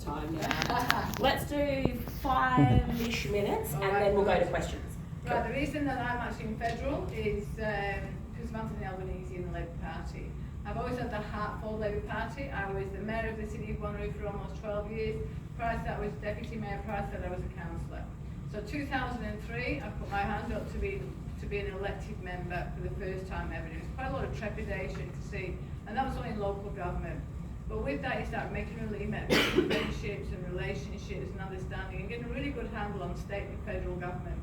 time now. Let's do 5-ish minutes and then we'll go to questions. Right, the reason that I'm actually in federal is because of Anthony Albanese in the Labour Party. I've always had the heart for the Labour Party. I was the mayor of the city of Wanneroo for almost 12 years. Prior to that, I was deputy mayor. Prior to that, I was a councillor. So 2003, I put my hand up to be an elected member for the first time ever. It was quite a lot of trepidation to see, and that was only in local government. But with that, you start making friendships and relationships and understanding and getting a really good handle on state and federal government.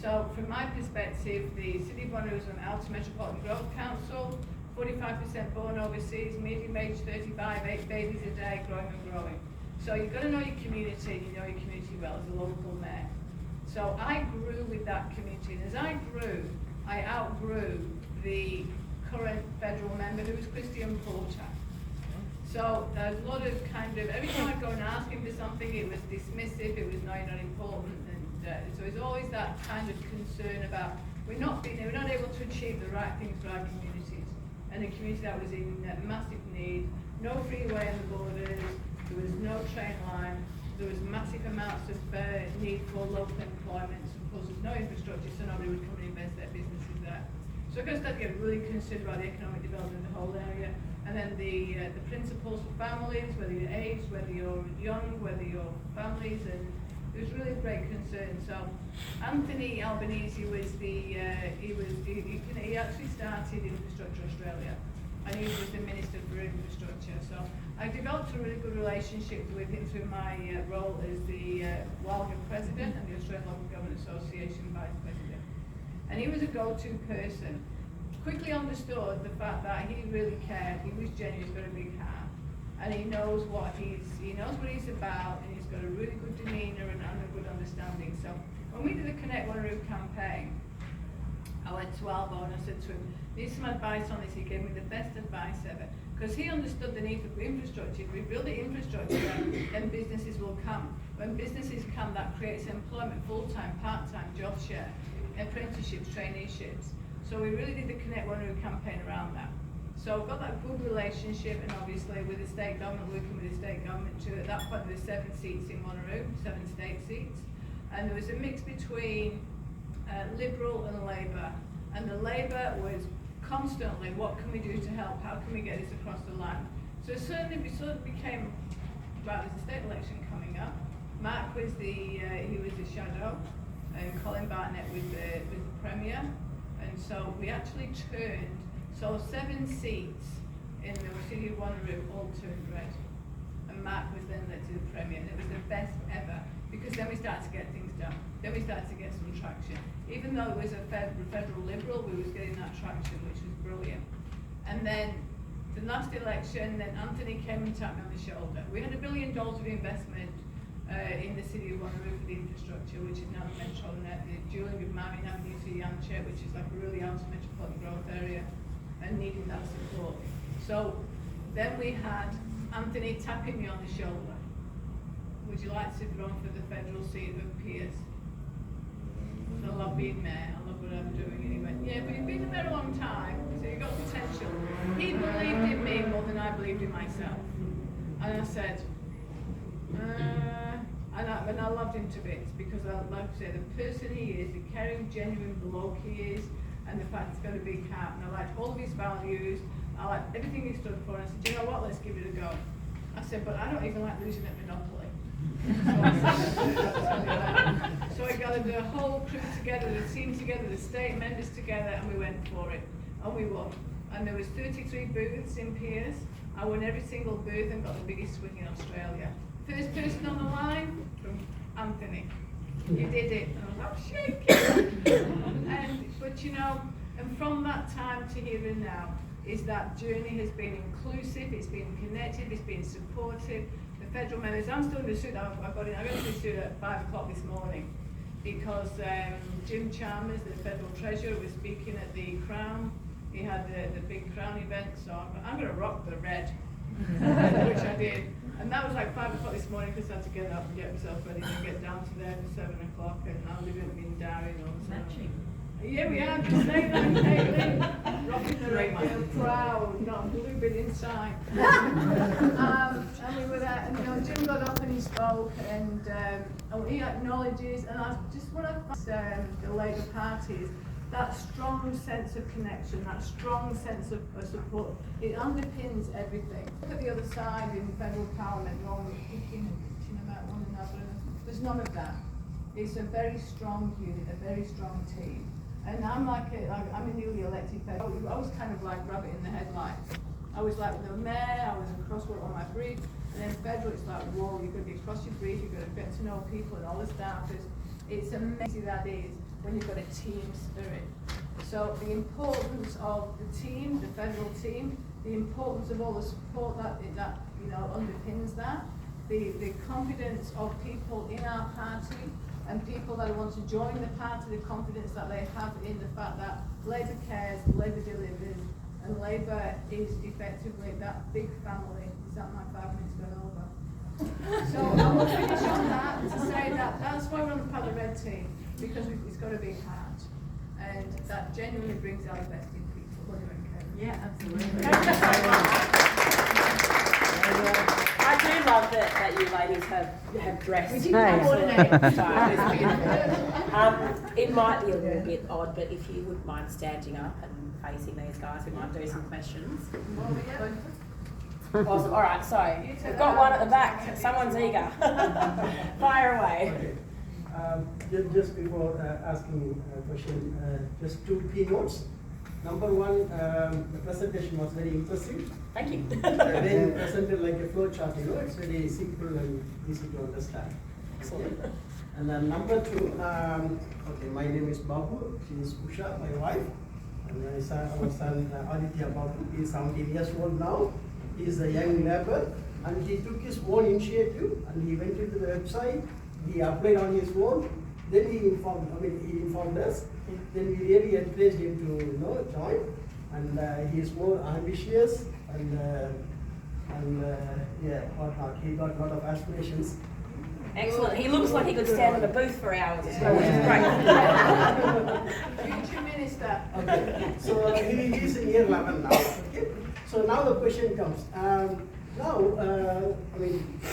So from my perspective, the City of Wanneroo is an Outer Metropolitan Growth Council, 45% born overseas, medium age 35, 8 babies a day, growing and growing. So you've got to know your community, you know your community well as a local mayor. So I grew with that community, and as I grew, I outgrew the current federal member, who was Christian Porter. So there's a lot of every time I'd go and ask him for something, it was dismissive, it was no, you're not important, and so there's always that kind of concern about we're not able to achieve the right things for our communities, and a community that was in massive need, no freeway on the borders, there was no train line, there was massive amounts of need for local employment, and of course there's no infrastructure, so nobody would come and invest their businesses there. So I got to start to get really concerned about the economic development of the whole area. And then the principles for families, whether you're aged, whether you're young, whether you're families, and it was really a great concern. So Anthony Albanese was he actually started Infrastructure Australia, and he was the Minister for Infrastructure. So I developed a really good relationship with him through my role as the WALGA President and the Australian Local Government Association Vice President. And he was a go-to person. Quickly understood the fact that he really cared, he was genuine, he's got a big heart, and he knows what he's about, and he's got a really good demeanour and a good understanding. So when we did the Connect Wanneroo campaign, I went to Albo and I said to him, need some advice on this. He gave me the best advice ever, because he understood the need for infrastructure. If we build the infrastructure, then businesses will come. When businesses come, that creates employment, full-time, part-time, job share, apprenticeships, traineeships. So we really did the Connect Wanneroo campaign around that. So I've got that good relationship, and obviously with the state government, working with the state government too. At that point there were 7 seats in Wanneroo, 7 state seats. And there was a mix between Liberal and Labour. And the Labour was constantly, what can we do to help? How can we get this across the line? So certainly we sort of became, right, there's a state election coming up. Mark was he was the shadow, and Colin Barnett was the Premier. And so we actually turned, 7 seats in the City of Wanneroo all turned red. And Mark was then elected the Premier, and it was the best ever, because then we started to get things done. Then we started to get some traction. Even though it was a federal Liberal, we was getting that traction, which was brilliant. And then the last election, then Anthony came and tapped me on the shoulder. We had $1 billion of investment in the City of Wanneroo for the infrastructure, which is now the Metro Net, the dualling of Marvin Avenue to Yanchep, which is like a really outer metropolitan growth area, and needing that support. So then we had Anthony tapping me on the shoulder. Would you like to run for the federal seat of Pearce? I love being mayor, I love what I'm doing. And he went, yeah, but you've been there a long time, so you've got potential. He believed in me more than I believed in myself. And I said, and I loved him to bits, because I like to say the person he is, the caring, genuine bloke he is, and the fact he's got a big heart. And I liked all of his values, I liked everything he stood for, and I said, you know what, let's give it a go. I said, but I don't even like losing at Monopoly. So I gathered the whole crew together, the team together, the state members together, and we went for it. And we won. And there was 33 booths in Pearce. I won every single booth and got the biggest swing in Australia. First person on the line from Anthony. You did it. And I was shaking. But you know, and from that time to here and now, is that journey has been inclusive, it's been connected, it's been supportive. The federal members, I'm still in the suit, I got into the suit at 5 o'clock this morning, because Jim Chalmers, the federal treasurer, was speaking at the Crown. He had the big Crown event, so I'm going to rock the red, which I did. And that was like 5 o'clock this morning, because I had to get up and get myself ready to get down to there for 7 o'clock, and I live in Darwin. Matching. Yeah, we are. Just saying that, Caitlin. Rocking the ring, feel proud, not bluebird inside. And we were there, and you know, Jim got up and he spoke, and he acknowledges, and I just want to the Labour parties, that strong sense of connection, that strong sense of support, it underpins everything. Look at the other side in federal parliament, no one kicking and bitching about one another. There's none of that. It's a very strong unit, a very strong team. And I'm I'm a newly elected person. I was kind of like rabbit in the headlights. I was like the mayor, I was across on my brief, and then federal, it's like, whoa, you're going to be across your brief, you're going to get to know people and all the staffers. It's amazing that is when you've got a team spirit. So the importance of the team, the federal team, the importance of all the support that you know underpins that, the confidence of people in our party, and people that want to join the party, the confidence that they have in the fact that Labour cares, Labour delivers, and Labour is effectively that big family. Is that my 5 minutes gone over? So I will finish on that to say that that's why we're on the Pally Red team, because it's got to be hard, and that genuinely brings out the best in people. What do you think? Yeah, absolutely. I do love that you ladies have dressed. We didn't coordinate. It might be a little bit odd, but if you wouldn't mind standing up and facing these guys, we might do some questions. Awesome. All right, so we've got one at the back. Someone's eager. Fire away. Okay. Just before asking a question, just two keynotes. Number one, the presentation was very impressive. Thank you. Then presented like a flow chart, it's very simple and easy to understand. Excellent. And then number two, okay, my name is Babu, she is Usha, my wife. And my son Aditya Babu, he is 17 years old now. He is a young labor, and he took his own initiative, and he went into the website, he applied on his own, then he informed us. Then we really encouraged him to join, and he is more ambitious, and yeah, whatnot. He got a lot of aspirations. Excellent. He looks like he could stand in a booth for hours as well, which is great. Future minister. Okay, so he is in year 11 now. Okay, so now the question comes. Now,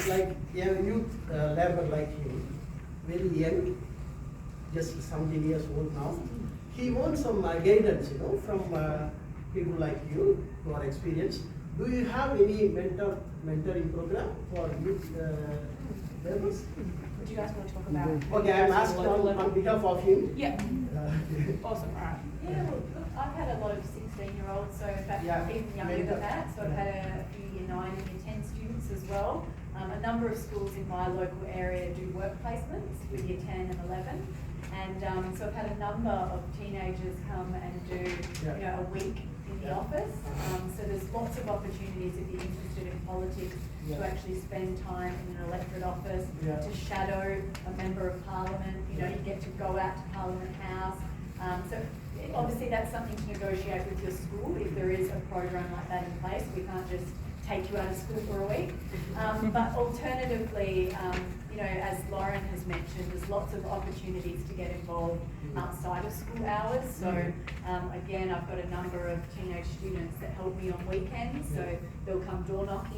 like youth labor like him, very young, just 17 years old now. He wants some guidance, from people like you who are experienced. Do you have any mentoring program for youth laborers? Would you guys want to talk about? Okay, I'm asking on behalf of him. Yeah. Awesome. All right. Yeah, well, look, I've had a lot of 16-year-olds, so in fact, Yeah. even younger than that. So I've had a few year 9 and year 10 students as well. A number of schools in my local area do work placements with year 10 and 11. And so I've had a number of teenagers come and do a week in the office. So there's lots of opportunities if you're interested in politics to actually spend time in an electorate office, to shadow a member of parliament. You get to go out to Parliament House. So obviously that's something to negotiate with your school if there is a program like that in place. We can't just take you out of school for a week. But alternatively, as Lauren has mentioned, there's lots of opportunities to get involved outside of school hours. So again, I've got a number of teenage students that help me on weekends. So they'll come door knocking.